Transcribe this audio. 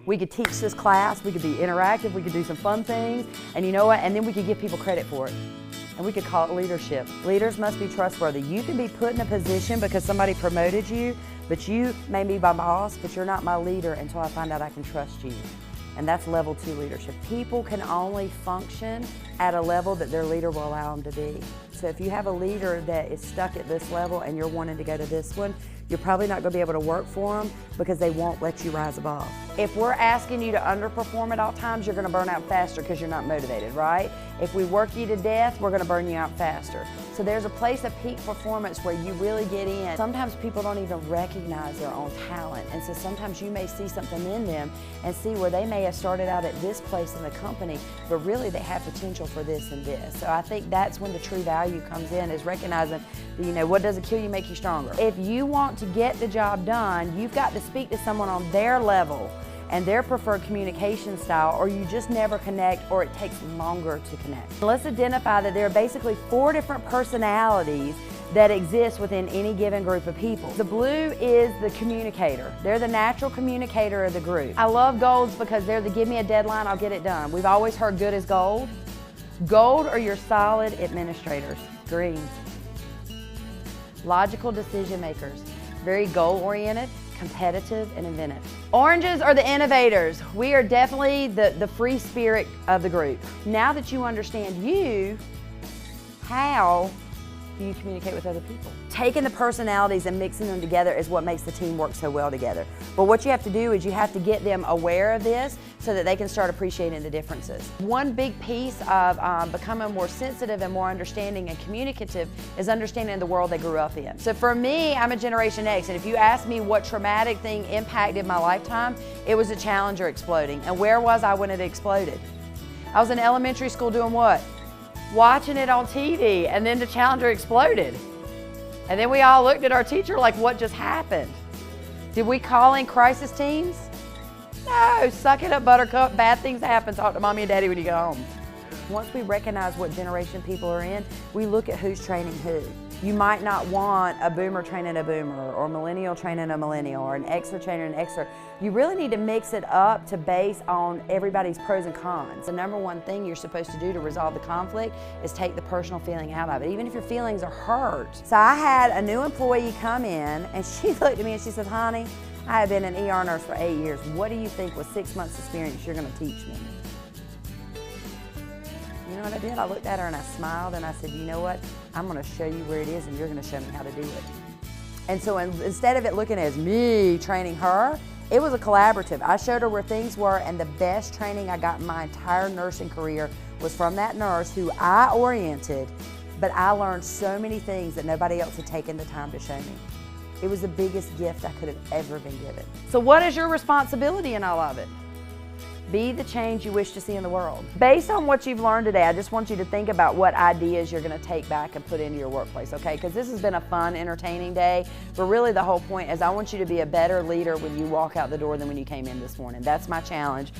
We could teach this class, we could be interactive, we could do some fun things, and you know what? And then we could give people credit for it. And we could call it leadership. Leaders must be trustworthy. You can be put in a position because somebody promoted you, but you may be my boss, but you're not my leader until I find out I can trust you. And that's level 2 leadership. People can only function at a level that their leader will allow them to be. So if you have a leader that is stuck at this level and you're wanting to go to this one, you're probably not going to be able to work for them because they won't let you rise above. If we're asking you to underperform at all times, you're going to burn out faster because you're not motivated, right? If we work you to death, we're going to burn you out faster. So there's a place of peak performance where you really get in. Sometimes people don't even recognize their own talent, and so sometimes you may see something in them and see where they may have started out at this place in the company, but really they have potential for this and this. So I think that's when the true value comes in, is recognizing that, you know, what doesn't kill you make you stronger. If you want to get the job done, you've got to speak to someone on their level and their preferred communication style, or you just never connect, or it takes longer to connect. Let's identify that there are basically 4 different personalities that exist within any given group of people. The blue is the communicator. They're the natural communicator of the group. I love golds because they're the give me a deadline, I'll get it done. We've always heard good is gold. Gold are your solid administrators. Green. Logical decision makers. Very goal-oriented, competitive, and inventive. Oranges are the innovators. We are definitely the free spirit of the group. Now that you understand you, how do you communicate with other people? Taking the personalities and mixing them together is what makes the team work so well together. But what you have to do is you have to get them aware of this so that they can start appreciating the differences. One big piece of becoming more sensitive and more understanding and communicative is understanding the world they grew up in. So for me, I'm a Generation X, and if you ask me what traumatic thing impacted my lifetime, it was a Challenger exploding. And where was I when it exploded? I was in elementary school doing what? Watching it on TV, and then the Challenger exploded. And then we all looked at our teacher like, what just happened? Did we call in crisis teams? No, suck it up, buttercup, bad things happen, talk to mommy and daddy when you go home. Once we recognize what generation people are in, we look at who's training who. You might not want a boomer training a boomer, or a millennial training a millennial, or an Xer training an Xer. You really need to mix it up to base on everybody's pros and cons. The number one thing you're supposed to do to resolve the conflict is take the personal feeling out of it, even if your feelings are hurt. So I had a new employee come in, and she looked at me and she said, honey, I have been an ER nurse for 8 years. What do you think with 6 months experience you're gonna teach me? You know what I did? I looked at her and I smiled and I said, you know what? I'm gonna show you where it is and you're gonna show me how to do it. And so instead of it looking as me training her, it was a collaborative. I showed her where things were, and the best training I got in my entire nursing career was from that nurse who I oriented, but I learned so many things that nobody else had taken the time to show me. It was the biggest gift I could have ever been given. So what is your responsibility in all of it? Be the change you wish to see in the world. Based on what you've learned today, I just want you to think about what ideas you're going to take back and put into your workplace, okay? Because this has been a fun, entertaining day, but really the whole point is I want you to be a better leader when you walk out the door than when you came in this morning. That's my challenge,